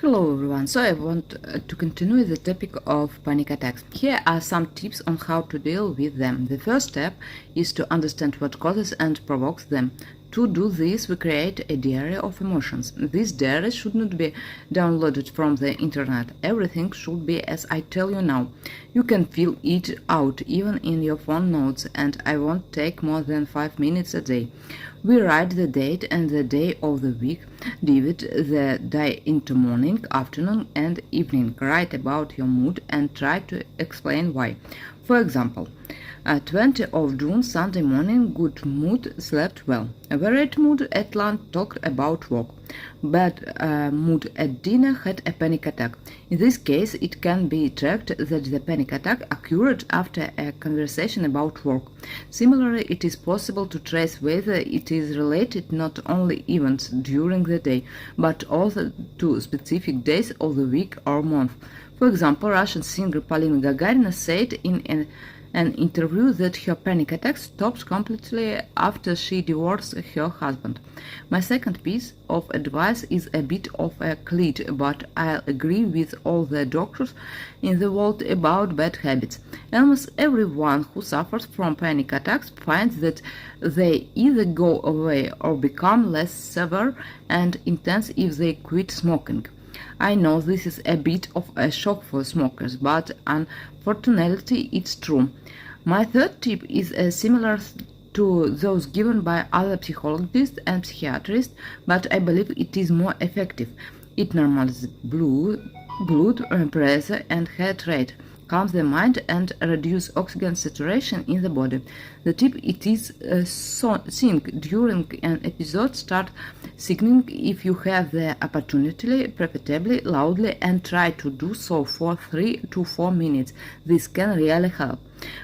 Hello everyone, so I want to continue the topic of panic attacks. Here are some tips on how to deal with them. The first step is to understand what causes and provokes them. To do this, we create a diary of emotions. This diary should not be downloaded from the internet. Everything should be as I tell you now. You can fill it out even in your phone notes, and I won't take more than 5 minutes a day. We write the date and the day of the week, divide the day into morning, afternoon, and evening. Write about your mood and try to explain why. For example, 20th of June, Sunday morning, good mood, slept well. Average mood at lunch, talked about work. Bad mood at dinner, had a panic attack. In this case, it can be tracked that the panic attack occurred after a conversation about work. Similarly, it is possible to trace whether it is related not only events during the day, but also to specific days of the week or month. For example, Russian singer Polina Gagarina said in an interview that her panic attack stopped completely after she divorced her husband. My second piece of advice is a bit of a cliche, but I agree with all the doctors in the world about bad habits. Almost everyone who suffers from panic attacks finds that they either go away or become less severe and intense if they quit smoking. I know this is a bit of a shock for smokers, but unfortunately it's true. My third tip is similar to those given by other psychologists and psychiatrists, but I believe it is more effective. It normalizes blood pressure and heart rate, calms the mind and reduces oxygen saturation in the body. The tip it is think during an episode, start singing if you have the opportunity, preferably loudly, and try to do so for 3 to 4 minutes. This can really help.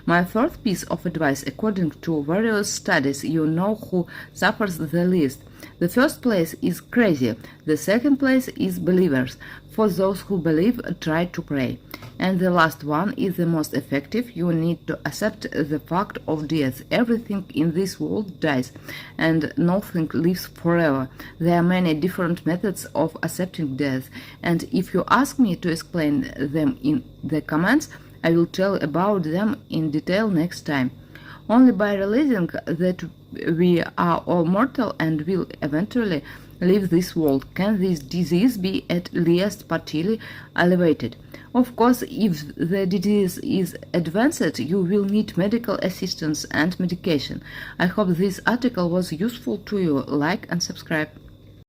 My fourth piece of advice, according to various studies, you know who suffers the least. The first place is crazy. The second place is believers. For those who believe, try to pray. And the last one is the most effective. You need to accept the fact of death. Everything in this world dies, and nothing lives forever. There are many different methods of accepting death, and if you ask me to explain them in the comments, I will tell about them in detail next time. Only by realizing that we are all mortal and will eventually leave this world can this disease be at least partially alleviated. Of course, if the disease is advanced, you will need medical assistance and medication. I hope this article was useful to you. Like and subscribe.